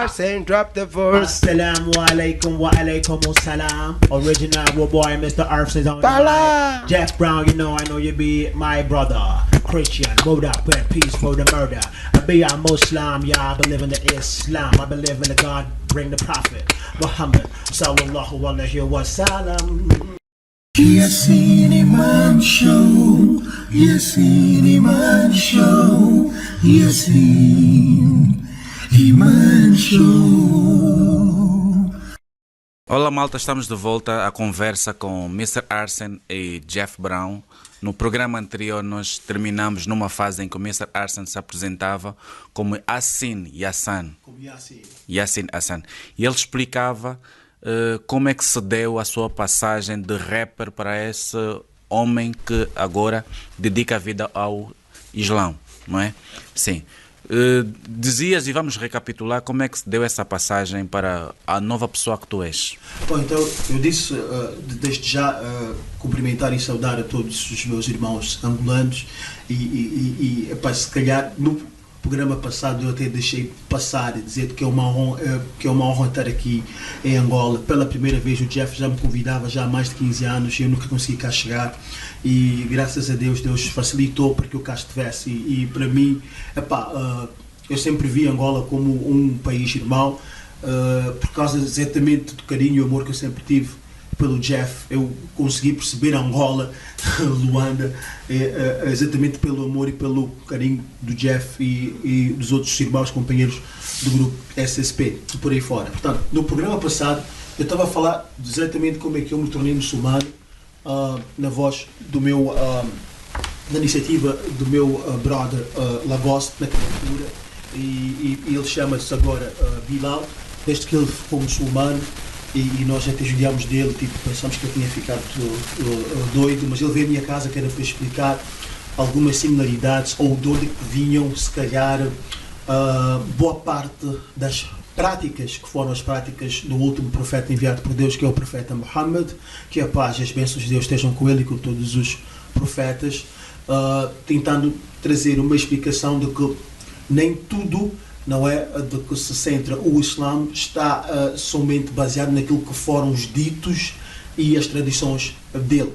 Arsene, drop the verse. Assalamu alaikum wa alaikum salam. Original boy, Mr. Arsene on the Bala. line. Jeff Brown, I know you be my brother. Christian, moved up with peace for the murder. I be a Muslim, yeah, I believe in the Islam. I believe in the God, bring the Prophet Muhammad sallallahu alaihi wasallam. Yassine Man Show, Yassine Man Show, Yassine Man Show. Olá malta, estamos de volta à conversa com Mr. Arsene e Jeff Brown. No programa anterior nós terminamos numa fase em que o Mr. Arsene se apresentava como Yassine Hassan. Yassine Hassan. E ele explicava como é que se deu a sua passagem de rapper para esse homem que agora dedica a vida ao Islão, não é? Sim. Dizias, e vamos recapitular, como é que se deu essa passagem para a nova pessoa que tu és? Bom, então eu disse, desde já, cumprimentar e saudar a todos os meus irmãos angolanos e se calhar no programa passado eu até deixei passar e dizer que é uma honra estar aqui em Angola. Pela primeira vez o Jeff já me convidava já há mais de 15 anos e eu nunca consegui cá chegar e graças a Deus, Deus facilitou para que eu cá estivesse e para mim, eu sempre vi Angola como um país irmão por causa exatamente do carinho e amor que eu sempre tive pelo Jeff. Eu consegui perceber Angola, Luanda, exatamente pelo amor e pelo carinho do Jeff e dos outros irmãos companheiros do grupo SSP e por aí fora. Portanto, no programa passado eu estava a falar exatamente como é que eu me tornei muçulmano na voz do meu na iniciativa do meu brother Lagos naquela altura e ele chama-se agora Bilal, desde que ele ficou muçulmano. E nós até judiámos dele, pensamos que ele tinha ficado doido, mas ele veio à minha casa que era para explicar algumas similaridades ou de onde vinham, se calhar, boa parte das práticas que foram as práticas do último profeta enviado por Deus, que é o profeta Muhammad, que a paz e as bênçãos de Deus estejam com ele e com todos os profetas, tentando trazer uma explicação de que nem tudo não é de que se centra o Islã está somente baseado naquilo que foram os ditos e as tradições dele.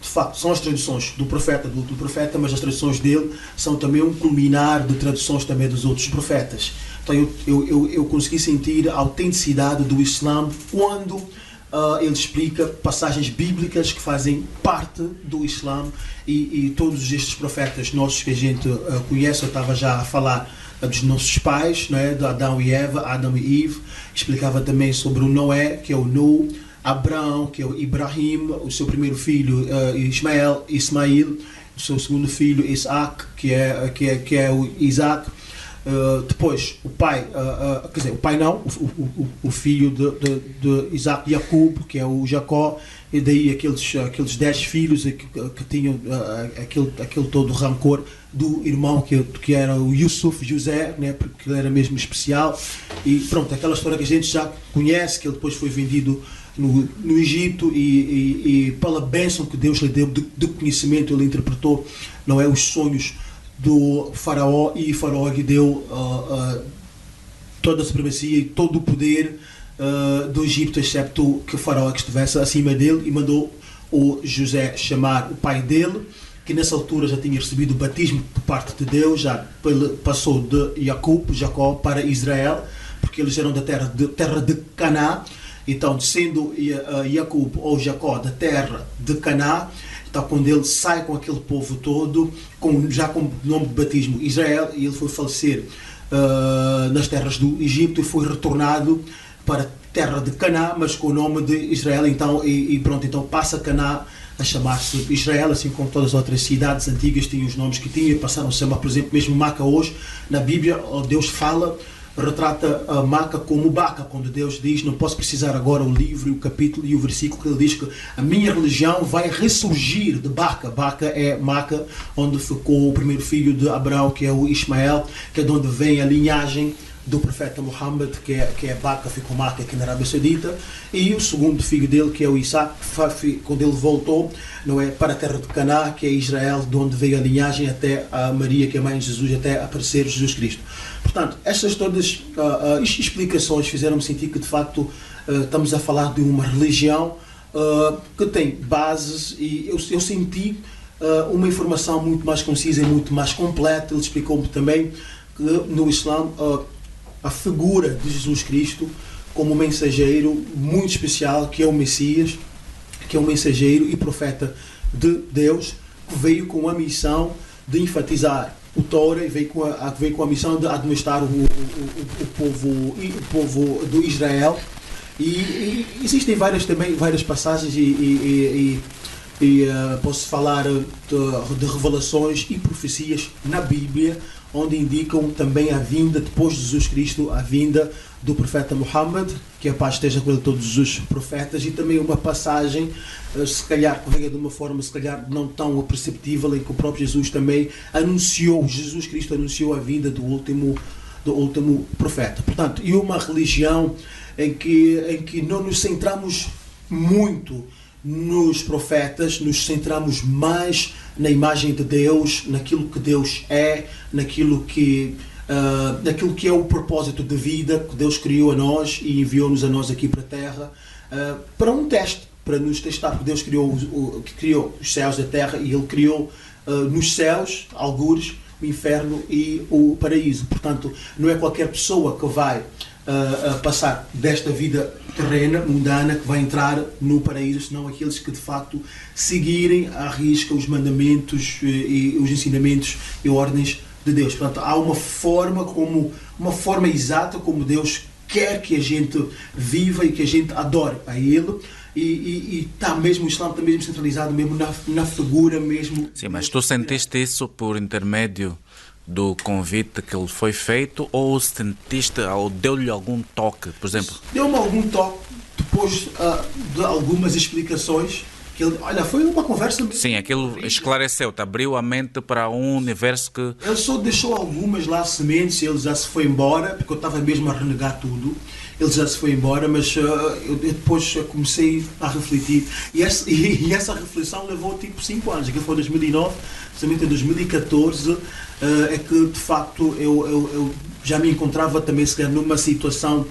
De facto, são as tradições do profeta, do último profeta, mas as tradições dele são também um culminar de tradições também dos outros profetas. Então eu consegui sentir a autenticidade do Islã quando ele explica passagens bíblicas que fazem parte do Islã e todos estes profetas nossos que a gente conhece. Eu estava já a falar dos nossos pais, não é? De Adão e Eva, Adão e Eve. Explicava também sobre o Noé, que é o Nu, Abraão, que é o Ibrahim, o seu primeiro filho Ismael, o seu segundo filho Isaac, que é o Isaac. Depois o pai, quer dizer, o pai não, o filho de Isaac, Jacob, que é o Jacó, e daí aqueles 10 filhos que tinham aquele todo rancor do irmão que era o José, né, porque ele era mesmo especial. E pronto, aquela história que a gente já conhece, que ele depois foi vendido no Egito e pela bênção que Deus lhe deu de conhecimento, ele interpretou, não é, os sonhos do faraó e o faraó lhe deu toda a supremacia e todo o poder do Egito, excepto que o faraó que estivesse acima dele, e mandou o José chamar o pai dele, que nessa altura já tinha recebido o batismo por parte de Deus, já passou de Jacó para Israel, porque eles eram da terra de Canaã. Então, sendo Jacob ou Jacó da terra de Canaã, então quando ele sai com aquele povo todo, já com o nome de batismo Israel, e ele foi falecer nas terras do Egito e foi retornado para a terra de Canaã, mas com o nome de Israel. Então, e pronto, então passa Canaã a chamar-se Israel, assim como todas as outras cidades antigas tinham os nomes que tinham, passaram a se chamar, por exemplo, mesmo Maca hoje, na Bíblia, Deus retrata a Maca como Baca, quando Deus diz, não posso precisar agora o livro, o capítulo e o versículo, que ele diz que a minha religião vai ressurgir de Baca. Baca é Maca, onde ficou o primeiro filho de Abraão, que é o Ismael, que é de onde vem a linhagem do profeta Muhammad, que é Baqqa, ficou Maca aqui na Arábia Saudita, e o segundo filho dele, que é o Isaac, quando ele voltou, não é, para a terra de Caná, que é Israel, de onde veio a linhagem até a Maria, que é a mãe de Jesus, até aparecer Jesus Cristo. Portanto, estas todas explicações fizeram-me sentir que, de facto, estamos a falar de uma religião que tem bases, e eu senti uma informação muito mais concisa e muito mais completa. Ele explicou-me também que no Islã a figura de Jesus Cristo como mensageiro muito especial, que é o Messias, que é o mensageiro e profeta de Deus, que veio com a missão de enfatizar o Torá e veio com a missão de administrar o povo do Israel. E existem várias passagens e posso falar de revelações e profecias na Bíblia, onde indicam também a vinda, depois de Jesus Cristo, a vinda do profeta Muhammad, que a paz esteja com ele, todos os profetas, e também uma passagem, se calhar correga de uma forma, se calhar não tão perceptível, em que o próprio Jesus também Jesus Cristo anunciou a vinda do último profeta. Portanto, e uma religião em que não nos centramos muito nos profetas, nos centramos mais na imagem de Deus, naquilo que Deus é, naquilo que é o propósito de vida que Deus criou a nós e enviou-nos a nós aqui para a Terra, para um teste, para nos testar, porque Deus criou os céus e a terra, e Ele criou nos céus, algures, o inferno e o paraíso. Portanto, não é qualquer pessoa que vai passar desta vida terrena, mundana, que vai entrar no paraíso, senão aqueles que de facto seguirem à risca os mandamentos e os ensinamentos e ordens de Deus. Portanto, há uma forma exata como Deus quer que a gente viva e que a gente adore a Ele, e está mesmo, o Islã está mesmo centralizado mesmo na figura mesmo. Sim, mas tu sentiste isso por intermédio do convite que ele foi feito, ou sentiste, ou deu-lhe algum toque, por exemplo? Deu-me algum toque depois de algumas explicações. Que ele, olha, foi uma conversa. Sim, aquilo esclareceu-te, abriu a mente para um universo que... Ele só deixou algumas lá sementes, ele já se foi embora, porque eu estava mesmo a renegar tudo. Ele já se foi embora, mas eu depois comecei a refletir. E essa reflexão levou tipo 5 anos. Aquilo foi em 2009, somente em 2014 é que de facto eu já me encontrava também, se calhar, numa situação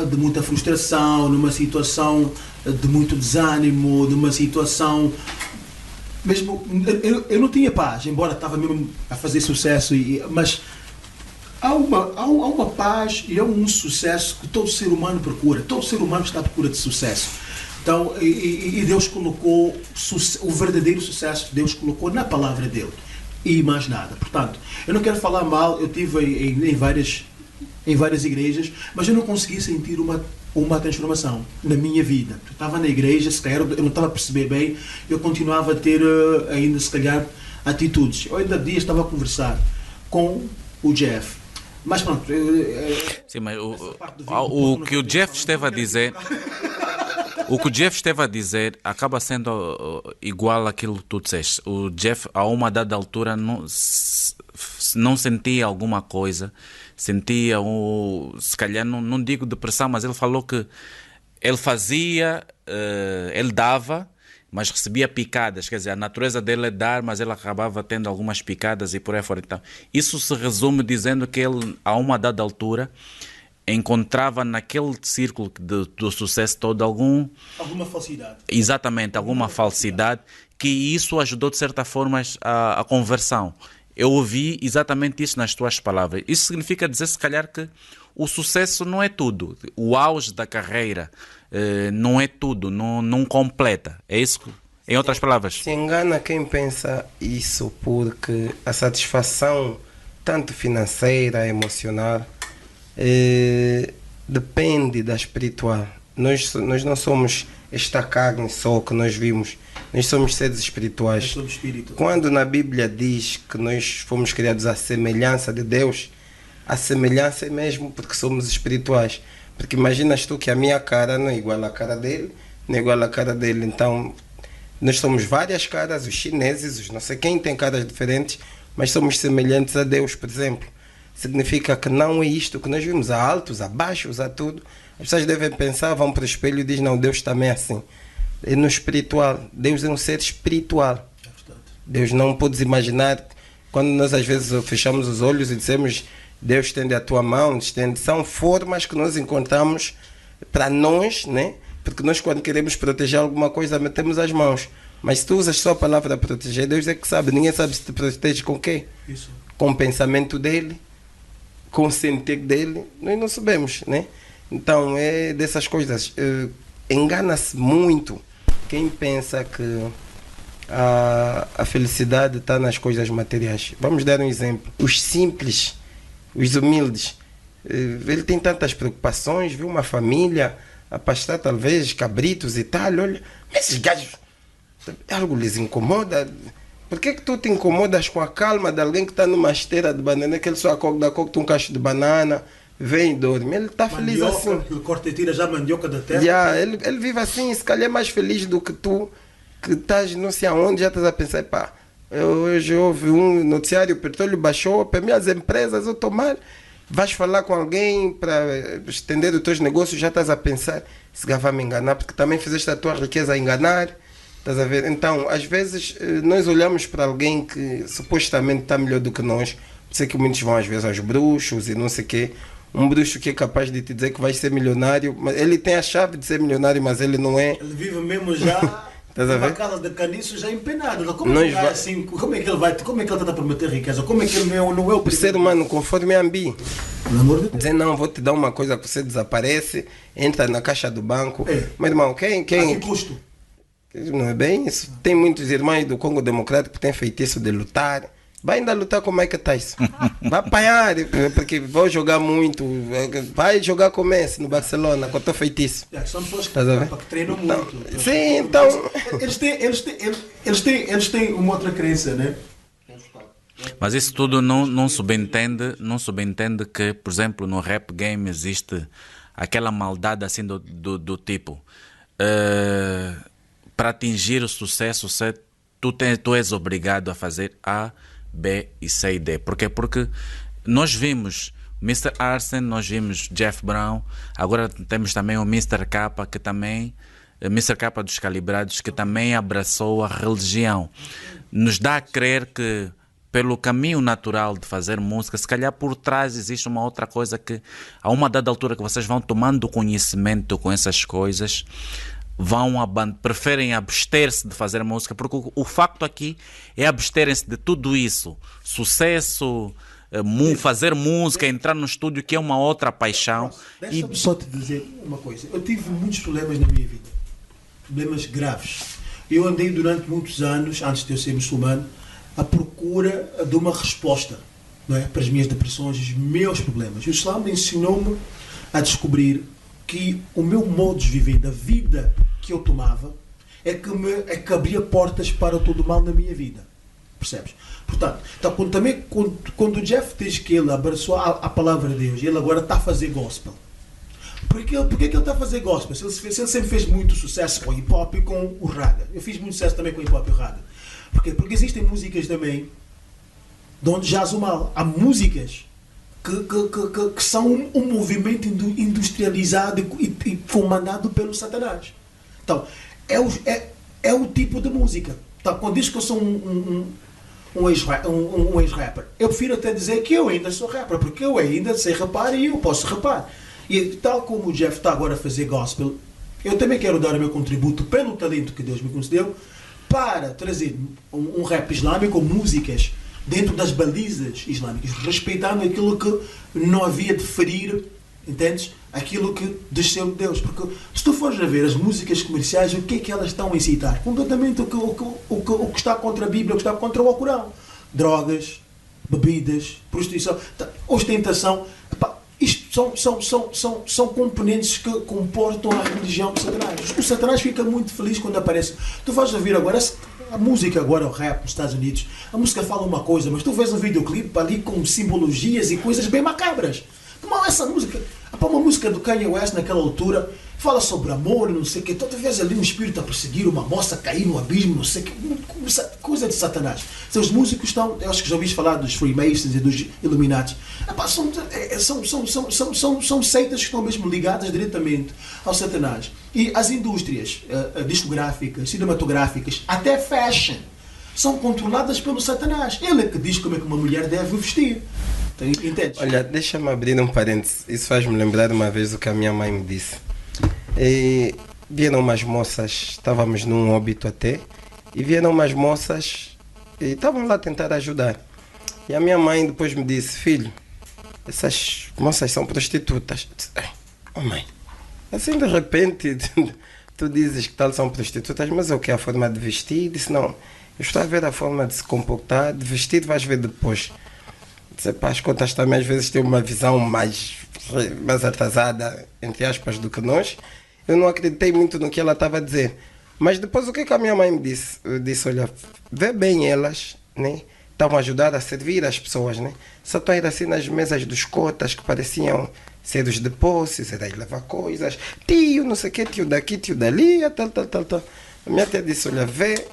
de muita frustração, numa situação de muito desânimo, numa situação mesmo, eu não tinha paz, embora estava mesmo a fazer sucesso, mas há uma paz e há um sucesso que todo ser humano procura, todo ser humano está à procura de sucesso. Então, e Deus colocou o verdadeiro sucesso, Deus colocou na palavra dele, e mais nada. Portanto, eu não quero falar mal, eu estive em várias igrejas, mas eu não consegui sentir uma transformação na minha vida. Eu estava na igreja, se calhar eu não estava a perceber bem, eu continuava a ter ainda, se calhar, atitudes. Eu ainda dia estava a conversar com o Jeff, mas pronto. Sim, mas o que o Jeff esteve a dizer... O que o Jeff esteve a dizer acaba sendo igual àquilo que tu disseste. O Jeff, a uma dada altura, não sentia alguma coisa, sentia, se calhar, não digo depressão, mas ele falou que ele fazia, ele dava, mas recebia picadas. Quer dizer, a natureza dele é dar, mas ele acabava tendo algumas picadas e por aí fora. Então, isso se resume dizendo que ele, a uma dada altura, encontrava naquele círculo do sucesso todo alguma falsidade. Exatamente, alguma falsidade, que isso ajudou de certa forma a conversão. Eu ouvi exatamente isso nas tuas palavras. Isso significa dizer, se calhar, que o sucesso não é tudo. O auge da carreira não é tudo, não completa. É isso? Em outras palavras? Se engana quem pensa isso, porque a satisfação, tanto financeira, emocional, depende da espiritual. Nós não somos esta carne só que nós vimos, nós somos seres espirituais. Somos espírito. Quando na Bíblia diz que nós fomos criados à semelhança de Deus, a semelhança é mesmo porque somos espirituais. Porque imaginas tu que a minha cara não é igual à cara dele, não é igual à cara dele. Então nós somos várias caras, os chineses, os não sei quem tem caras diferentes, mas somos semelhantes a Deus. Por exemplo, significa que não é isto que nós vimos. Há altos, há baixos, há tudo. As pessoas devem pensar, vão para o espelho e dizem, não, Deus também é assim. É no espiritual. Deus é um ser espiritual. Deus não podes imaginar, quando nós às vezes fechamos os olhos e dizemos, Deus estende a tua mão, estende, são formas que nós encontramos para nós, né? Porque nós quando queremos proteger alguma coisa, metemos as mãos. Mas se tu usas só a palavra proteger, Deus é que sabe. Ninguém sabe se te protege com o quê? Isso. Com o pensamento dele, com o sentir dele, nós não sabemos, né? Então é dessas coisas. Engana-se muito quem pensa que a felicidade está nas coisas materiais. Vamos dar um exemplo. Os simples, os humildes, ele tem tantas preocupações, viu uma família a pastar talvez cabritos e tal, olha, mas esses gajos, algo lhes incomoda. Por que tu te incomodas com a calma de alguém que está numa esteira de banana, que ele só acorda com um cacho de banana, vem e dorme? Ele está feliz assim. Ele corta e tira já a mandioca da terra. Ele vive assim, se calhar é mais feliz do que tu, que estás não sei aonde, já estás a pensar, pá, hoje houve um noticiário, o petróleo baixou, para minhas empresas eu estou mal. Vais falar com alguém para estender os teus negócios, já estás a pensar, se vai me enganar, porque também fizeste a tua riqueza a enganar. Estás a ver? Então, às vezes, nós olhamos para alguém que supostamente está melhor do que nós. Sei que muitos vão às vezes aos bruxos e não sei o quê. Um bruxo que é capaz de te dizer que vai ser milionário, mas ele tem a chave de ser milionário, mas ele não é. Ele vive mesmo já numa casa de caniço já empenado. Como é que assim, como é que ele vai, como é que ele está a prometer riqueza? Como é que ele não é o ser humano conforme a Ambi. Pelo amor de Deus. Dizer, não, vou te dar uma coisa que você desaparece, entra na caixa do banco. Meu irmão, quem? A que custo? Não é bem isso. Tem muitos irmãos do Congo Democrático que têm feitiço de lutar. Vai ainda lutar com o Mike Tyson. Vai apanhar, porque vou jogar muito. Vai jogar com o Messi no Barcelona, com o teu feitiço. São pessoas que treinam muito. Sim, então... Eles têm uma outra crença, né? Mas isso tudo não subentende que, por exemplo, no rap game existe aquela maldade assim do tipo... para atingir o sucesso, tu és obrigado a fazer A, B e C e D. Por quê? Porque nós vimos Mr. Arsen, nós vimos Jeff Brown, agora temos também o Mr. K, que também, Mr. K dos Calibrados, que também abraçou a religião. Nos dá a crer que pelo caminho natural de fazer música, se calhar por trás existe uma outra coisa que, a uma dada altura que vocês vão tomando conhecimento com essas coisas, preferem abster-se de fazer música, porque o facto aqui é absterem-se de tudo isso, sucesso, fazer música, entrar no estúdio, que é uma outra paixão. Deixa-me só te dizer uma coisa, eu tive muitos problemas na minha vida, problemas graves. Eu andei durante muitos anos, antes de eu ser muçulmano, à procura de uma resposta, não é, para as minhas depressões, os meus problemas. O Islã ensinou-me a descobrir que o meu modo de viver, da vida que eu tomava, é que abria portas para todo o mal na minha vida. Percebes? Portanto, quando o Jeff diz que ele abraçou a palavra de Deus e ele agora está a fazer gospel, por que ele está a fazer gospel? Ele sempre fez muito sucesso com o hip hop e com o raga. Eu fiz muito sucesso também com o hip hop e o raga. Porquê? Porque existem músicas também de onde jaz o mal. Há músicas que são um movimento industrializado e comandado pelo Satanás. Então, é o tipo de música. Então, quando diz que eu sou um ex-rapper, eu prefiro até dizer que eu ainda sou rapper, porque eu ainda sei rapar e eu posso rapar. E tal como o Jeff está agora a fazer gospel, eu também quero dar o meu contributo pelo talento que Deus me concedeu para trazer um rap islâmico, músicas dentro das balizas islâmicas, respeitando aquilo que não havia de ferir, entendes? Aquilo que desceu de Deus. Porque se tu fores a ver as músicas comerciais, o que é que elas estão a incitar? Completamente o que está contra a Bíblia, o que está contra o Alcorão. Drogas, bebidas, prostituição, ostentação. Isto são componentes que comportam a religião de Satanás. O Satanás fica muito feliz quando aparece. Tu vais ouvir agora, a música agora, o rap nos Estados Unidos, a música fala uma coisa, mas tu vês um videoclipe ali com simbologias e coisas bem macabras. Que mal é essa música? Uma música do Kanye West naquela altura fala sobre amor, não sei o que. Toda vez ali um espírito a perseguir uma moça, cair no abismo, não sei o que. Coisa de Satanás. Então, os músicos estão, eu acho que já ouvi falar dos Freemasons e dos Illuminati. Epá, são seitas que estão mesmo ligadas diretamente ao Satanás. E as indústrias discográficas, cinematográficas, até fashion, são controladas pelo Satanás. Ele é que diz como é que uma mulher deve vestir. Entendes? Olha, deixa-me abrir um parênteses. Isso faz-me lembrar uma vez o que a minha mãe me disse. E vieram umas moças, estávamos num óbito até, e vieram umas moças e estavam lá a tentar ajudar. E a minha mãe depois me disse: filho, essas moças são prostitutas. Eu disse, oh mãe, assim de repente tu dizes que tal são prostitutas, mas o que é a forma de vestir? Disse, não, eu estou a ver a forma de se comportar, de vestir vais ver depois. Disse, pá, as contas também às vezes têm uma visão mais atrasada, entre aspas, do que nós. Eu não acreditei muito no que ela estava a dizer. Mas depois o que a minha mãe me disse? Eu disse, olha, vê bem elas, né? Estavam a ajudar a servir as pessoas, né? Só estão a ir assim nas mesas dos cotas que pareciam ser os depósitos, era ir levar coisas. Tio, não sei o que, tio daqui, tio dali, tal. A minha tia disse, olha, vê.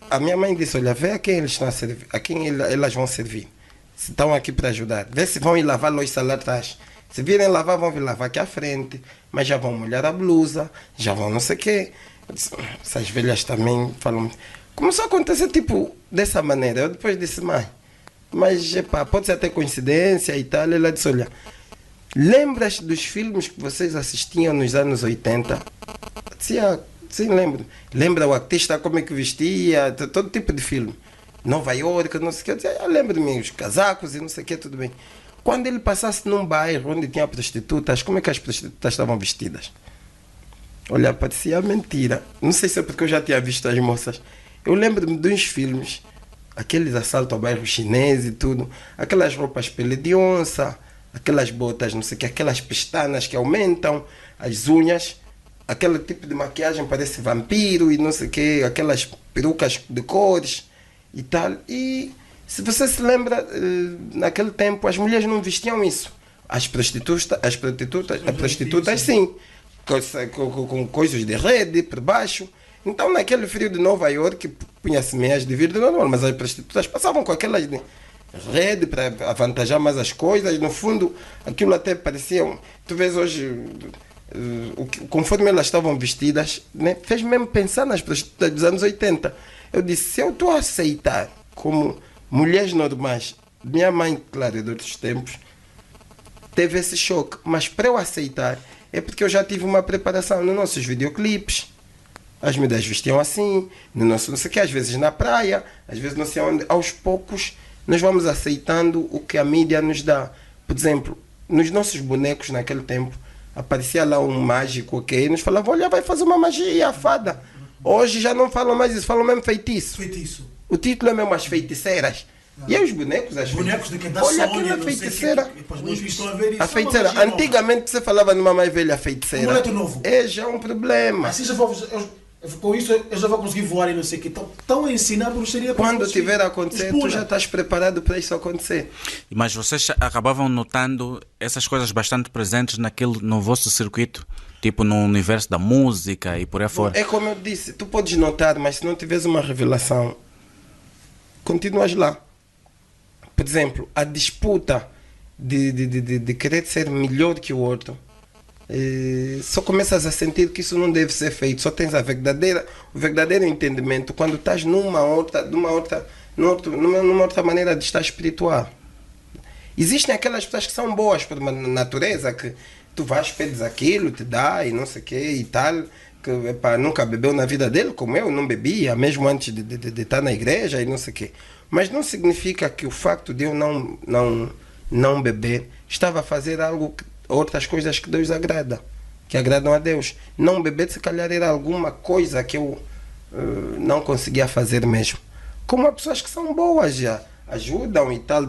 A minha mãe disse, olha, vê a quem eles estão a servir, a quem elas vão servir. Se estão aqui para ajudar. Vê se vão ir lavar louça lá atrás. Se virem lavar, vão vir lavar aqui à frente. Mas já vão molhar a blusa, já vão não sei o quê. Essas velhas também falam. Começou a acontecer tipo dessa maneira. Eu depois disse, mãe, mas epá, pode ser até coincidência e tal. Ela disse, olha, lembras dos filmes que vocês assistiam nos anos 80? Sim, lembro. Lembra o artista como é que vestia, todo tipo de filme. Nova York, não sei o que. Eu disse, lembro-me, os casacos e não sei o que, tudo bem. Quando ele passasse num bairro onde tinha prostitutas, como é que as prostitutas estavam vestidas? Olha, parecia mentira. Não sei se é porque eu já tinha visto as moças. Eu lembro-me de uns filmes, aqueles assaltos ao bairro chinês e tudo, aquelas roupas pele de onça, aquelas botas, não sei o que, aquelas pestanas que aumentam, as unhas, aquele tipo de maquiagem parece vampiro e não sei o que, aquelas perucas de cores e tal. E se você se lembra, naquele tempo as mulheres não vestiam isso. As prostitutas sim, com coisas de rede por baixo. Então naquele frio de Nova York punha-se meias de vidro normal, mas as prostitutas passavam com aquelas de rede para avantajar mais as coisas. No fundo aquilo até parecia, tu vês hoje, conforme elas estavam vestidas, né, fez mesmo pensar nas prostitutas dos anos 80. Eu disse, se eu estou a aceitar como mulheres normais, minha mãe, claro, de outros tempos, teve esse choque, mas para eu aceitar é porque eu já tive uma preparação nos nossos videoclipes. As mulheres vestiam assim, no nosso não sei o que, às vezes na praia, às vezes não sei onde. Aos poucos nós vamos aceitando o que a mídia nos dá. Por exemplo, nos nossos bonecos naquele tempo, aparecia lá um mágico que nos falava, olha, vai fazer uma magia, a fada. Hoje já não falam mais isso, falam mesmo feitiço. O título é mesmo as feiticeiras. E aí os bonecos, as bonecos de quem dá olha Sônia, aquela feiticeira. A feiticeira. Antigamente você falava numa mais velha feiticeira. Um moleque novo. É já um problema. Assim com isso eu já vou conseguir voar e não sei o que. Estão a ensinar bruxaria. Quando tiver a acontecer, tu já estás preparado para isso acontecer. Mas vocês acabavam notando essas coisas bastante presentes no vosso circuito? Tipo no universo da música e por aí fora? É como eu disse, tu podes notar, mas se não tiveres uma revelação, continuas lá. Por exemplo, a disputa de querer ser melhor que o outro, só começas a sentir que isso não deve ser feito. Só tens o verdadeiro entendimento quando estás numa outra maneira de estar espiritual. Existem aquelas pessoas que são boas por natureza, que tu vais, pedes aquilo, te dá e não sei o que e tal, que epá, nunca bebeu na vida dele, como eu não bebia, mesmo antes de estar na igreja e não sei o que. Mas não significa que o facto de eu não beber estava a fazer outras coisas que Deus agrada, que agradam a Deus. Não beber, se calhar, era alguma coisa que eu não conseguia fazer mesmo. Como há pessoas que são boas, já ajudam e tal,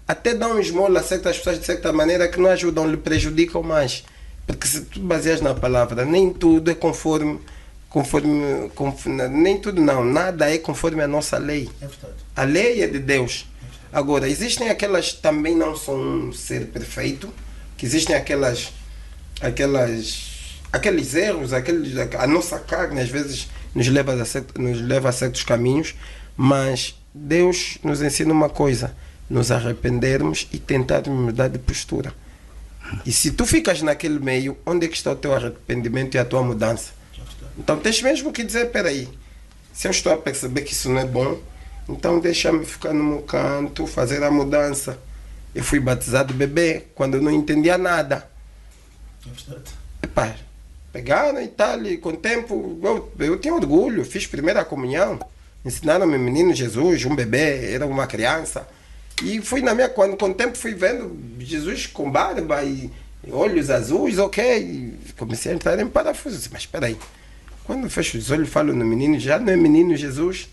até dão esmola a certas pessoas de certa maneira que não ajudam, lhe prejudicam mais. Porque se tu baseias na palavra, nem tudo é conforme nem tudo não, nada é conforme a nossa lei. É verdade. A lei é de Deus. Agora, existem aquelas que também não são um ser perfeito, que existem aquelas aqueles erros, a nossa carne às vezes nos leva a certos caminhos, mas Deus nos ensina uma coisa: nos arrependermos e tentarmos mudar de postura. E se tu ficas naquele meio, onde é que está o teu arrependimento e a tua mudança? Então tens mesmo que dizer, peraí, se eu estou a perceber que isso não é bom, então deixa-me ficar no meu canto, fazer a mudança. Eu fui batizado bebê, quando eu não entendia nada. Epá, pegaram e tal, e com o tempo eu tinha orgulho, fiz primeira comunhão, ensinaram-me menino Jesus, um bebê, era uma criança. E fui com o tempo fui vendo Jesus com barba e olhos azuis, ok. E comecei a entrar em parafuso. Mas espera aí, quando eu fecho os olhos e falo no menino, já não é menino Jesus.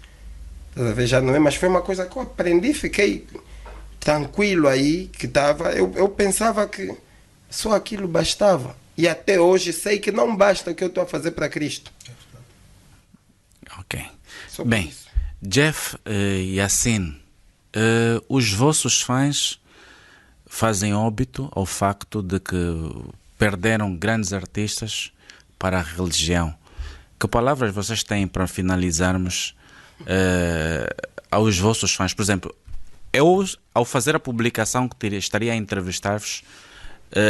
Já não é, mas foi uma coisa que eu aprendi, fiquei tranquilo aí, que estava. Eu pensava que só aquilo bastava. E até hoje sei que não basta o que eu estou a fazer para Cristo. Ok. Bem, Jeff e Yassine, os vossos fãs fazem óbito ao facto de que perderam grandes artistas para a religião. Que palavras vocês têm para finalizarmos aos vossos fãs? Por exemplo, eu, ao fazer a publicação que estaria a entrevistar-vos,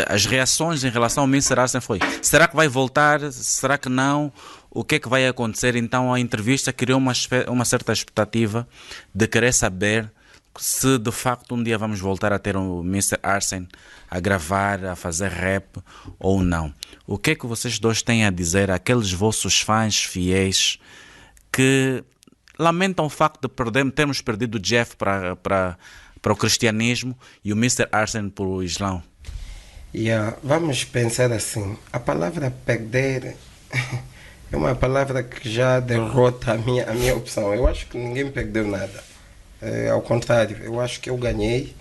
as reações em relação ao Mr. Arsen foi: será que vai voltar? Será que não? O que é que vai acontecer? Então a entrevista criou uma certa expectativa de querer saber se de facto um dia vamos voltar a ter o Mr. Arsen a gravar, a fazer rap ou não. O que é que vocês dois têm a dizer àqueles vossos fãs fiéis que lamentam o facto de termos perdido o Jeff para o cristianismo e o Mr. Arsen para o Islão? Vamos pensar assim, a palavra perder é uma palavra que já derrota a minha opção. Eu acho que ninguém perdeu nada. Ao contrário, eu acho que eu ganhei.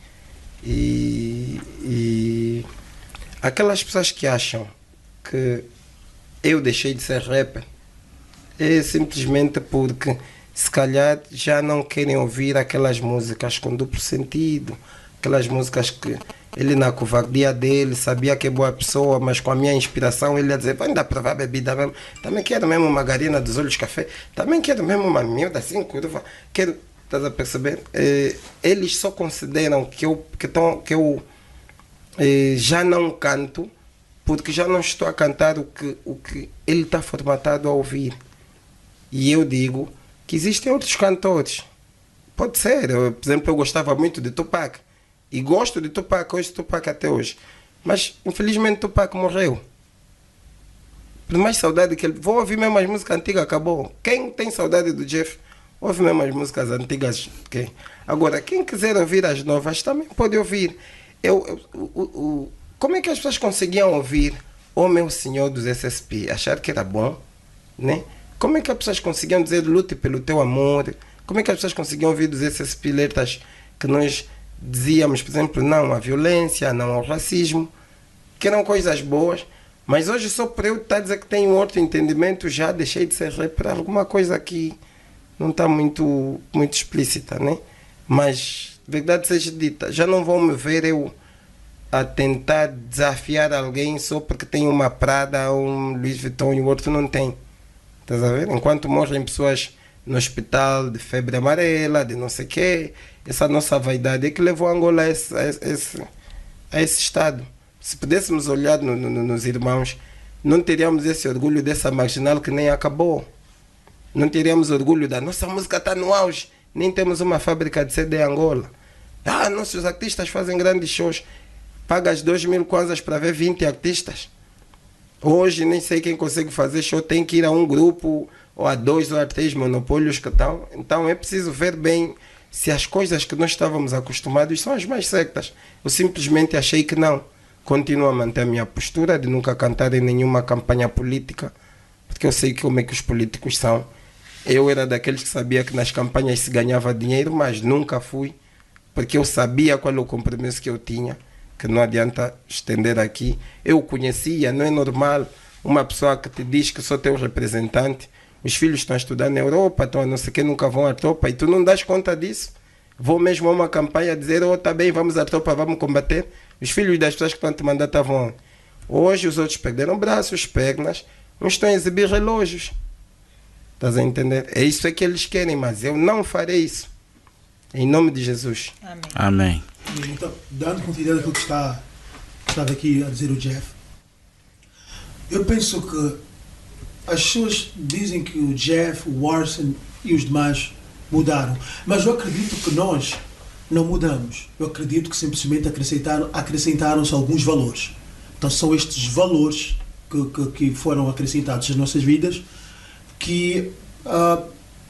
E aquelas pessoas que acham que eu deixei de ser rapper é simplesmente porque se calhar já não querem ouvir aquelas músicas com duplo sentido, aquelas músicas que ele, na covardia dele, sabia que é boa pessoa, mas com a minha inspiração ele ia dizer: vai dar para provar bebida mesmo, também quero mesmo uma margarina dos olhos café, também quero mesmo uma miúda assim, curva, quero. Estás a perceber? Eles só consideram que eu já não canto porque já não estou a cantar o que ele está formatado a ouvir. E eu digo que existem outros cantores. Pode ser. Por exemplo, eu gostava muito de Tupac. E gosto de Tupac, hoje Tupac até hoje. Mas, infelizmente, Tupac morreu. Por mais saudade que ele... Vou ouvir mesmo as músicas antigas, acabou. Quem tem saudade do Jeff, ouve mesmo as músicas antigas. Okay? Agora, quem quiser ouvir as novas, também pode ouvir. Como é que as pessoas conseguiam ouvir O Meu Senhor dos SSP? Achar que era bom, né? Como é que as pessoas conseguiam dizer lute pelo teu amor? Como é que as pessoas conseguiam ouvir dos SSP letras que nós dizíamos, por exemplo, não à violência, não ao racismo, que eram coisas boas, mas hoje só por eu estar a dizer que tenho outro entendimento, já deixei de ser rapper, alguma coisa que não está muito explícita, né? Mas, verdade seja dita, já não vão me ver eu a tentar desafiar alguém só porque tem uma Prada, um Louis Vuitton e o outro não tem. Estás a ver? Enquanto morrem pessoas no hospital de febre amarela, de não sei o quê, essa nossa vaidade é que levou a Angola a esse estado. Se pudéssemos olhar nos irmãos, não teríamos esse orgulho dessa marginal que nem acabou. Não teríamos orgulho da nossa música está no auge, nem temos uma fábrica de CD em Angola. Nossos artistas fazem grandes shows. Pagas 2.000 kwanzas para ver 20 artistas. Hoje nem sei quem consegue fazer show, tem que ir a um grupo, ou a 2 ou a 3 monopólios que estão. Então é preciso ver bem se as coisas que nós estávamos acostumados são as mais certas. Eu simplesmente achei que não. Continuo a manter a minha postura de nunca cantar em nenhuma campanha política, porque eu sei como é que os políticos são. Eu era daqueles que sabia que nas campanhas se ganhava dinheiro, mas nunca fui, porque eu sabia qual é o compromisso que eu tinha, que não adianta estender aqui. Eu conhecia, não é normal uma pessoa que te diz que sou teu representante, os filhos estão a estudar na Europa, estão a não sei o que, nunca vão à tropa, e tu não das conta disso. Vou mesmo a uma campanha dizer: tá bem, vamos à tropa, vamos combater. Os filhos das pessoas que estão a te mandar estavam onde? Hoje os outros perderam braços, pernas, uns estão a exibir relógios. Estás a entender? É isso que eles querem, mas eu não farei isso. Em nome de Jesus. Amém. Amém. Então, dando continuidade àquilo que estava aqui a dizer o Jeff, eu penso que as pessoas dizem que o Jeff, o Arsen e os demais mudaram, mas eu acredito que nós não mudamos. Eu acredito que simplesmente acrescentaram-se alguns valores. Então são estes valores que foram acrescentados às nossas vidas que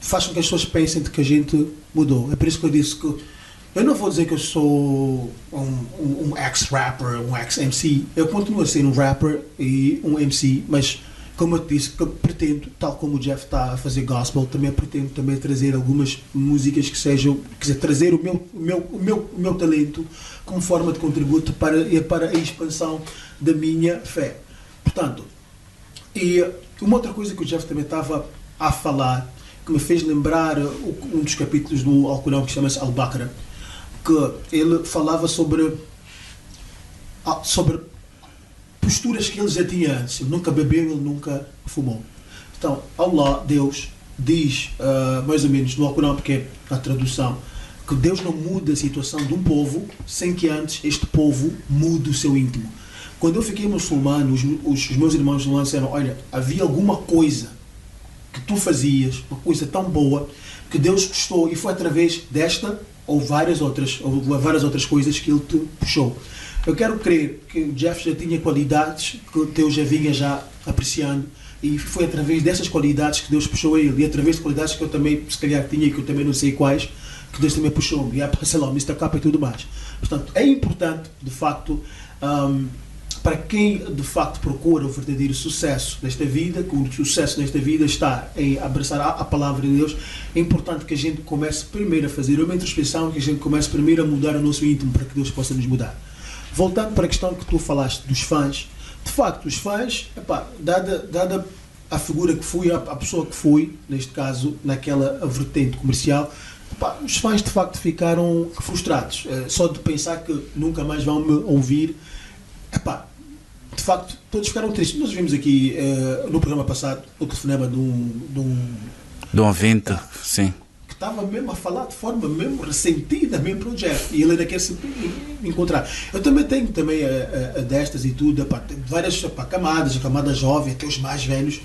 faz com que as pessoas pensem de que a gente mudou. É por isso que eu disse que eu não vou dizer que eu sou um ex-rapper, um ex-MC. Eu continuo a ser um rapper e um MC, mas como eu disse, que eu pretendo, tal como o Jeff está a fazer gospel, também pretendo também trazer algumas músicas que sejam, quer dizer, trazer o meu talento como forma de contributo para a expansão da minha fé. Portanto, e uma outra coisa que o Jeff também estava a falar, que me fez lembrar um dos capítulos do Alcorão que chama-se Al-Baqarah, que ele falava sobre posturas que ele já tinha antes. Ele nunca bebeu, ele nunca fumou. Então, Allah, Deus, diz, mais ou menos no Alcorão, porque é a tradução, que Deus não muda a situação de um povo sem que antes este povo mude o seu íntimo. Quando eu fiquei muçulmano, os meus irmãos muçulmanos disseram, olha, havia alguma coisa que tu fazias, uma coisa tão boa, que Deus gostou, e foi através desta ou várias outras coisas que ele te puxou. Eu quero crer que o Jeff já tinha qualidades que Deus já vinha já apreciando, e foi através dessas qualidades que Deus puxou a ele, e através de qualidades que eu também, se calhar, tinha e que eu também não sei quais, que Deus também puxou-me, e sei lá, o Mr. Capa e tudo mais. Portanto, é importante, de facto, para quem de facto procura o verdadeiro sucesso nesta vida, que o sucesso nesta vida está em abraçar a palavra de Deus, é importante que a gente comece primeiro a fazer uma introspeção, que a gente comece primeiro a mudar o nosso íntimo para que Deus possa nos mudar. Voltando para a questão que tu falaste dos fãs, de facto, os fãs, dada a figura que fui, a pessoa que fui, neste caso, naquela vertente comercial, os fãs de facto ficaram frustrados. Só de pensar que nunca mais vão me ouvir, de facto, todos ficaram tristes. Nós vimos aqui no programa passado o telefonema de um ouvinte, sim, que estava mesmo a falar de forma mesmo ressentida mesmo para o Jeff, e ele ainda quer se encontrar. Eu também tenho destas e tudo, várias camadas, a camada jovem, até os mais velhos,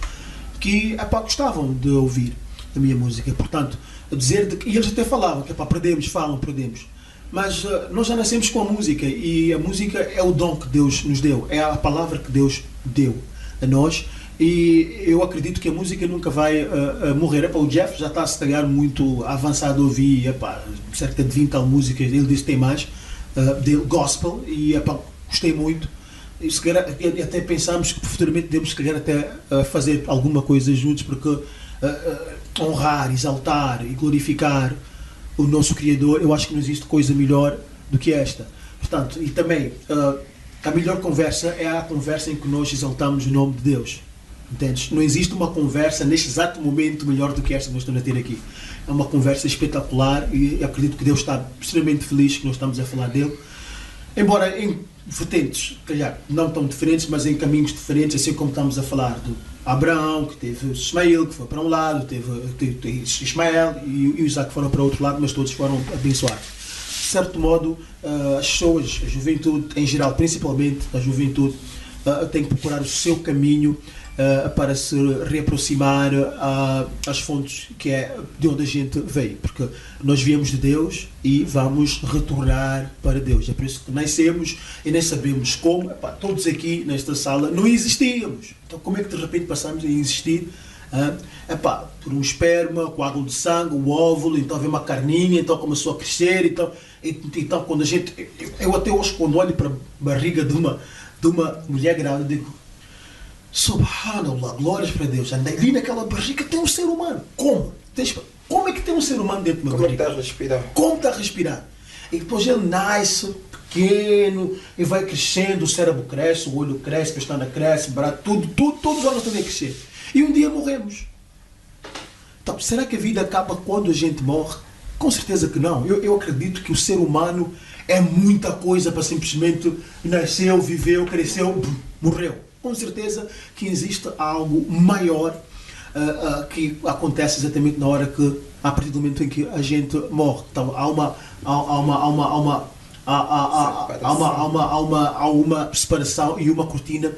que gostavam de ouvir a minha música. Portanto, e eles até falavam que perdemos. Mas nós já nascemos com a música, e a música é o dom que Deus nos deu, é a palavra que Deus deu a nós, e eu acredito que a música nunca vai morrer. O Jeff já está se calhar muito avançado a ouvir cerca de 20 músicas, ele disse que tem mais, dele gospel, e gostei muito. E se calhar, até pensamos que futuramente devemos se calhar até fazer alguma coisa juntos, porque honrar, exaltar e glorificar o nosso Criador, eu acho que não existe coisa melhor do que esta. Portanto, e também a melhor conversa é a conversa em que nós exaltamos o nome de Deus. Entendes? Não existe uma conversa neste exato momento melhor do que esta que nós estamos a ter aqui. É uma conversa espetacular, e acredito que Deus está extremamente feliz que nós estamos a falar dele. Embora em vertentes, calhar, não tão diferentes, mas em caminhos diferentes, assim como estamos a falar do Abraão, que teve Ismael, que foi para um lado, teve Ismael e o Isaac foram para o outro lado, mas todos foram abençoados. De certo modo, as pessoas, a juventude em geral, principalmente a juventude, tem que procurar o seu caminho para se reaproximar às fontes que é de onde a gente veio, porque nós viemos de Deus e vamos retornar para Deus. É por isso que nascemos e nem sabemos como. Todos aqui nesta sala não existíamos, então como é que de repente passamos a existir? Por um esperma, coágulo de sangue, o óvulo, então vem uma carninha, então começou a crescer, então quando a gente, eu até hoje quando olho para a barriga de uma mulher grávida, digo, Subhanallah, glórias para Deus, andei ali naquela barriga, tem um ser humano. Como? Como é que tem um ser humano dentro de uma barriga? Como está a respirar? E depois ele nasce pequeno e vai crescendo, o cérebro cresce, o olho cresce, a pestana cresce, todos os órgãos estão a crescer. E um dia morremos. Então, será que a vida acaba quando a gente morre? Com certeza que não. Eu acredito que o ser humano é muita coisa para simplesmente nasceu, viveu, cresceu, morreu. Com certeza que existe algo maior que acontece exatamente na hora que, a partir do momento em que a gente morre. Então há uma separação e uma cortina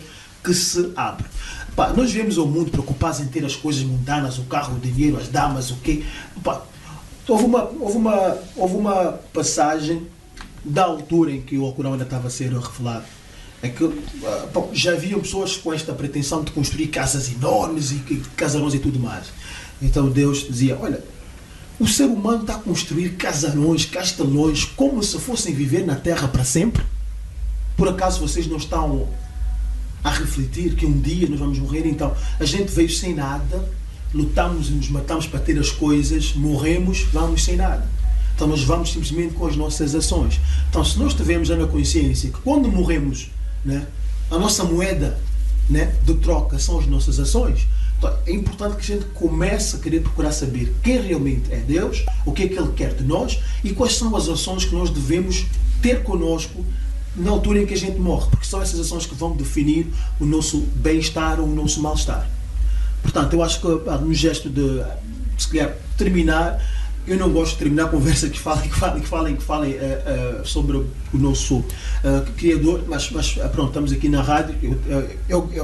que se abre. Pá, nós vemos o mundo preocupados em ter as coisas mundanas, o carro, o dinheiro, as damas, o quê? Pá, houve uma passagem da altura em que o Alcorão ainda estava a ser revelado, é que já haviam pessoas com esta pretensão de construir casas enormes e casarões e tudo mais. Então Deus dizia, olha, o ser humano está a construir casarões, castelões, como se fossem viver na terra para sempre. Por acaso vocês não estão a refletir que um dia nós vamos morrer? Então a gente veio sem nada, lutamos e nos matamos para ter as coisas, morremos, vamos sem nada. Então nós vamos simplesmente com as nossas ações. Então se nós tivermos já na consciência que quando morremos, né, a nossa moeda, né, de troca são as nossas ações, então é importante que a gente comece a querer procurar saber quem realmente é Deus, o que é que Ele quer de nós e quais são as ações que nós devemos ter connosco na altura em que a gente morre, porque são essas ações que vão definir o nosso bem-estar ou o nosso mal-estar. Portanto, eu acho que no gesto de, se calhar, terminar, eu não gosto de terminar a conversa que falem sobre o nosso Criador, mas pronto, estamos aqui na rádio.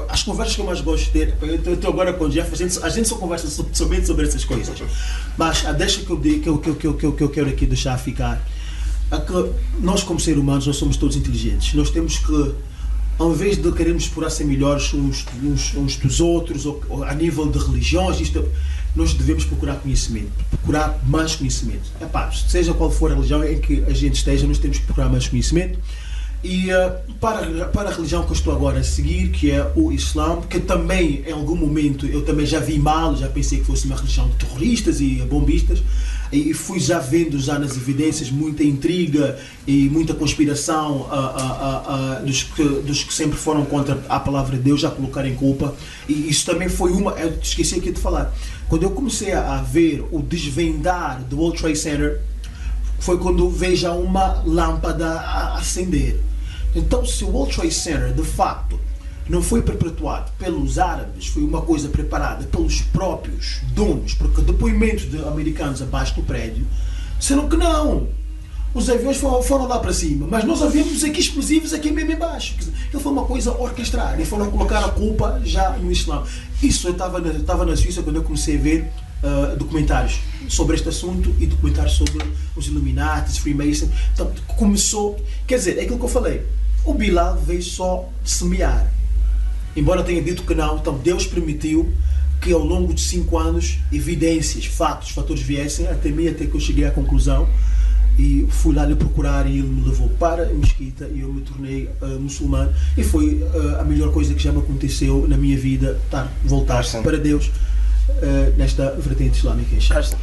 As conversas que eu mais gosto de ter, eu estou agora com o Jeff, a gente só conversa somente sobre essas coisas, mas a deixa que eu quero aqui deixar ficar é que nós, como seres humanos, nós somos todos inteligentes. Nós temos que, ao invés de querermos explorar ser melhores uns dos outros, ou a nível de religiões, nós devemos procurar conhecimento, procurar mais conhecimento. Seja qual for a religião em que a gente esteja, nós temos que procurar mais conhecimento. E para a religião que eu estou agora a seguir, que é o Islã, que também, em algum momento, eu também já vi mal, já pensei que fosse uma religião de terroristas e bombistas, e fui já vendo já nas evidências muita intriga e muita conspiração dos que sempre foram contra a palavra de Deus, já colocarem culpa. E isso também foi eu esqueci aqui de falar, quando eu comecei a ver o desvendar do World Trade Center, foi quando vejo uma lâmpada a acender. Então, se o World Trade Center de facto não foi perpetuado pelos árabes, foi uma coisa preparada pelos próprios donos, porque depoimentos de americanos abaixo do prédio disseram que não, os aviões foram lá para cima, mas nós havíamos aqui explosivos aqui mesmo embaixo. Ele foi uma coisa orquestrada e foram colocar a culpa já no Islã. Isso eu estava na Suíça quando eu comecei a ver documentários sobre este assunto e documentários sobre os Illuminati, os Freemason. Então começou, quer dizer, é aquilo que eu falei, o Bilal veio só semear, embora tenha dito que não. Então Deus permitiu que ao longo de 5 anos evidências, fatores viessem até mim, até que eu cheguei à conclusão e fui lá lhe procurar e ele me levou para a mesquita e eu me tornei muçulmano, e foi a melhor coisa que já me aconteceu na minha vida, voltar para Deus nesta vertente islâmica.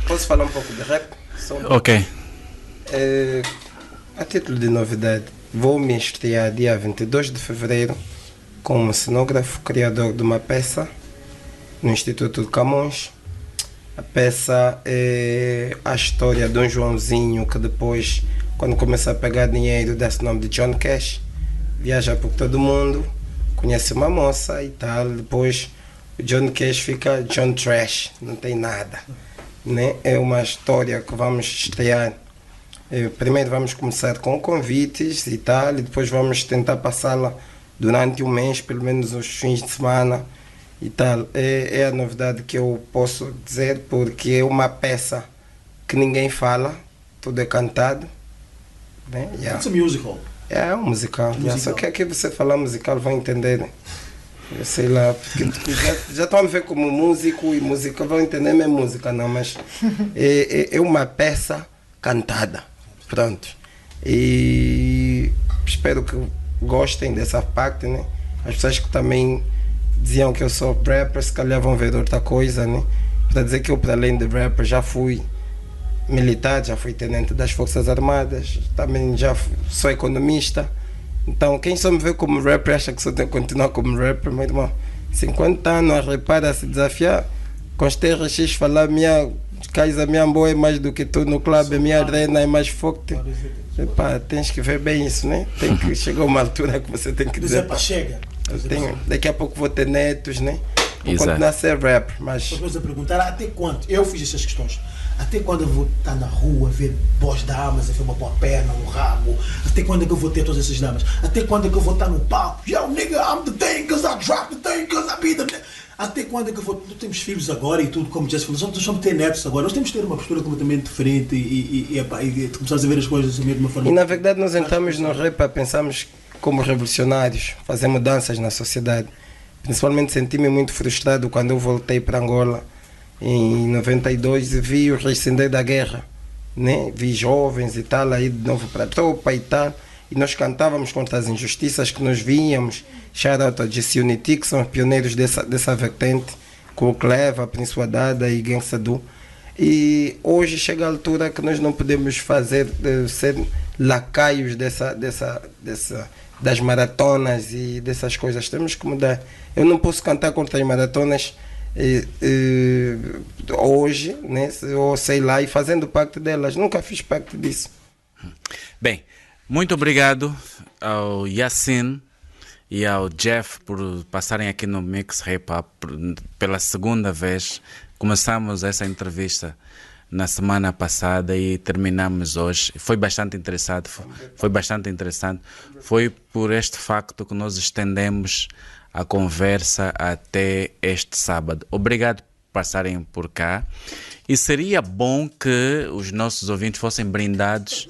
Posso falar um pouco de rap? Ok. A título de novidade, vou me estrear dia 22 de fevereiro como cenógrafo, criador de uma peça no Instituto de Camões. A peça é a história de um Joãozinho que depois, quando começa a pegar dinheiro, dá-se o nome de John Cash, viaja por todo mundo, conhece uma moça e tal, depois o John Cash fica John Trash, não tem nada, né? É uma história que vamos estrear. Primeiro vamos começar com convites e tal, e depois vamos tentar passá-la durante um mês, pelo menos os fins de semana e tal. É a novidade que eu posso dizer, porque é uma peça que ninguém fala, tudo é cantado, né? It's a musical. É um musical. Só que aqui você falar musical vão entender, né? Eu sei lá, porque já estão a me ver como músico, e música vão entender mesmo música, não, mas é uma peça cantada, pronto. E espero que gostem dessa parte, né? As pessoas que também diziam que eu sou rapper, se calhar vão ver outra coisa, né? Para dizer que eu, para além de rapper, já fui militar, já fui tenente das Forças Armadas, também já sou economista. Então, quem só me vê como rapper acha que só tem que continuar como rapper, meu irmão. 50 anos a repara, a se desafiar, com os TRX falar minha cais a minha boa é mais do que tu no clube, a minha arena é mais forte. Epá, tens que ver bem isso, né? Tem que chegar uma altura que você tem que dizer. Pá, chega. Daqui a pouco vou ter netos, né? Vou Exato. continuar a ser rap, mas. Depois a perguntar até quando? Eu fiz essas questões. Até quando eu vou estar na rua a ver boas damas, a ver uma boa perna, um rabo? Até quando é que eu vou ter todas essas damas? Até quando é que eu vou estar no palco? Yo, nigga, I'm the thing, cause I drop the thing, cause I be the... Até quando é que eu vou... Nós temos filhos agora e tudo, como Jesse falou, nós vamos ter netos agora. Nós temos que ter uma postura completamente diferente e começar a ver as coisas assim, de uma forma... E na verdade nós entramos no rap a pensarmos como revolucionários, fazer mudanças na sociedade. Principalmente senti-me muito frustrado quando eu voltei para Angola em 92 e vi o rescender da guerra, né? Vi jovens e tal aí de novo para a tropa e tal, e nós cantávamos contra as injustiças que nós víamos. Shout out a GC Unity, que são os pioneiros dessa vertente, com o Cleva, Prince Wadada e Gang Sadu. E hoje chega a altura que nós não podemos ser lacaios das maratonas e dessas coisas. Temos que mudar. Eu não posso cantar contra as maratonas hoje, né? Ou sei lá, e fazendo parte delas. Nunca fiz parte disso. Bem, muito obrigado ao Yassin e ao Jeff por passarem aqui no Mix Hip Hop pela segunda vez. Começamos essa entrevista na semana passada e terminamos hoje. Foi bastante interessante. Foi por este facto que nós estendemos a conversa até este sábado. Obrigado por passarem por cá. E seria bom que os nossos ouvintes fossem brindados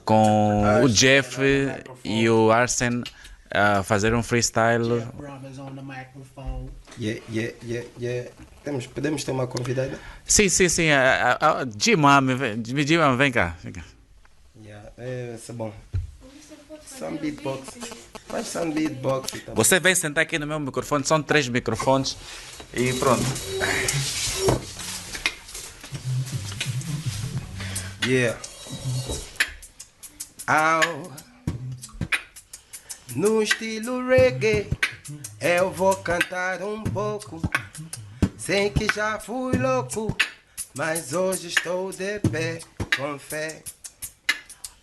com o Jeff e o Arsen a fazer um freestyle. Yeah. Podemos ter uma convidada? Sim. G-Mami, vem cá. Isso é bom. Some beatbox. Faz some beatbox. Então. Você vem sentar aqui no meu microfone, são 3 microfones e pronto. Yeah. No estilo reggae, eu vou cantar um pouco. Sei que já fui louco, mas hoje estou de pé com fé.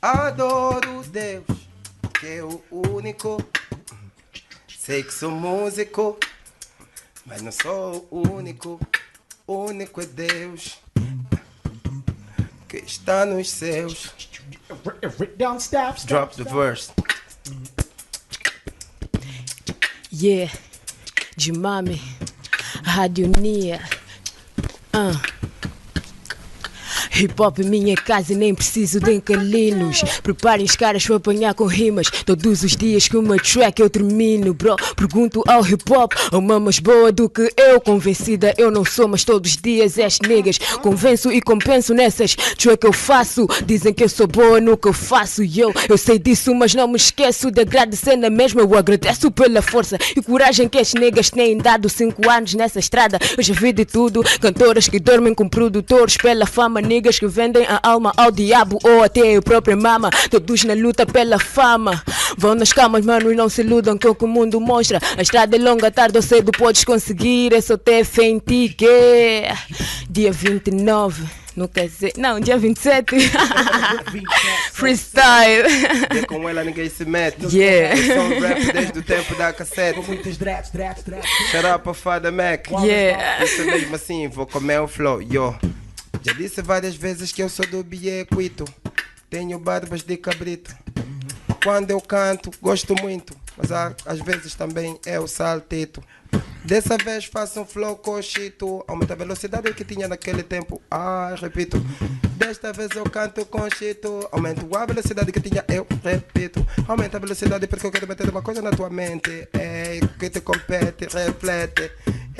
Adoro Deus, que é o único. Sei que sou músico, mas não sou o único. O único é Deus, que está nos céus. Drop the verse. Yeah, G-Mami, Rádio Nia. Hip Hop é minha casa e nem preciso de encalinos. Preparem os caras para apanhar com rimas. Todos os dias que uma track eu termino, bro. Pergunto ao Hip Hop, uma mais boa do que eu. Convencida eu não sou, mas todos os dias és niggas. Convenço e compenso nessas track eu faço. Dizem que eu sou boa no que eu faço. Eu sei disso, mas não me esqueço de agradecer na mesma. Eu agradeço pela força e coragem que as niggas têm dado. 5 anos nessa estrada, eu já vi de tudo. Cantoras que dormem com produtores pela fama, niggas que vendem a alma ao diabo ou até a própria mama. Todos na luta pela fama. Vão nas camas, mano, e não se iludam que é o que o mundo mostra. A estrada é longa, tarde ou cedo podes conseguir. É só ter fé em ti que dia 29. Não quer dizer... Não, dia 27. Freestyle. E com ela ninguém se mete. Yeah. Eu sou um rap desde o tempo da cassete. Shout out pra Fada Mac. Yeah. Isso mesmo assim, vou comer o flow. Já disse várias vezes que eu sou do Biequito. Tenho barbas de cabrito. Quando eu canto, gosto muito. Mas às vezes também é o saltito. Dessa vez faço um flow cochito. Aumenta a velocidade que tinha naquele tempo. Repito. Desta vez eu canto com chito. Aumento a velocidade que tinha, eu repito. Aumenta a velocidade porque eu quero meter uma coisa na tua mente. É que te compete, reflete.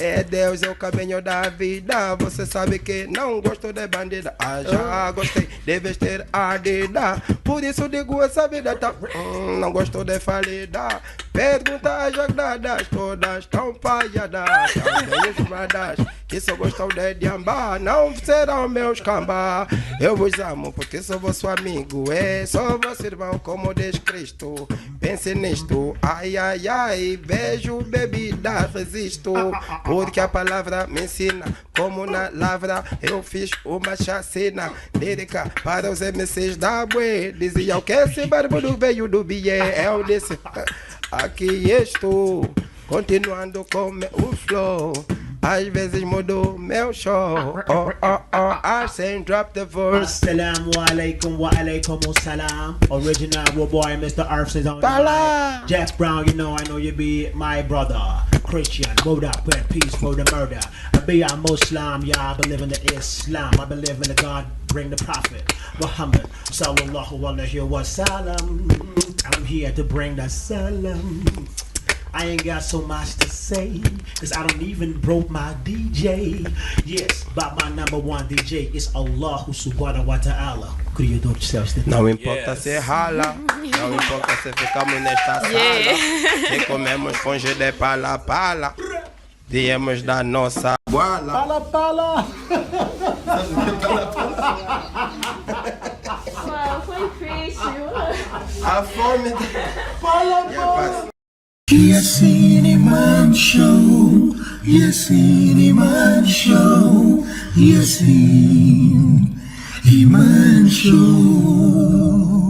É Deus, é o caminho da vida. Você sabe que não gosto de bandida. Já gostei de vestir Adidas. Por isso digo essa vida tá. Não gosto de falida. Pergunta as jognadas, todas tão palhadas. Também os bradas que só gostam de ambar, não serão meus cambá. Eu vos amo porque sou vosso amigo, sou vosso irmão como diz Cristo. Pense nisto, ai ai ai, beijo, bebida, resisto, porque a palavra me ensina como na lavra eu fiz uma chacina lírica para os MCs da Bue. Diziam que esse barbudo veio do Bié. Eu disse, aqui estou, continuando com o flow. Às vezes mudou meu show. Arsene, drop the verse. Assalamu alaikum wa alaikum salam. Original boy Mr. Arsene on the Bala. mic. Jeff Brown, you know I know you be my brother. Christian, moved up with peace for the murder. I be a Muslim, yeah, I believe in the Islam. I believe in the God, bring the Prophet Muhammad sallallahu alaihi wa sallam. I'm here to bring the salam. I ain't got so much to say, cause I don't even broke my DJ. Yes, but my number one DJ is Allah subhanahu wa ta'ala. Criador dos céus. Não importa se rala, não importa se ficamos nesta sala, se comemos funge de pala, viemos da nossa guala. Pala! Foi triste. A fome de... Yassine Man Show, Yassine Man Show, Yassine Man Show.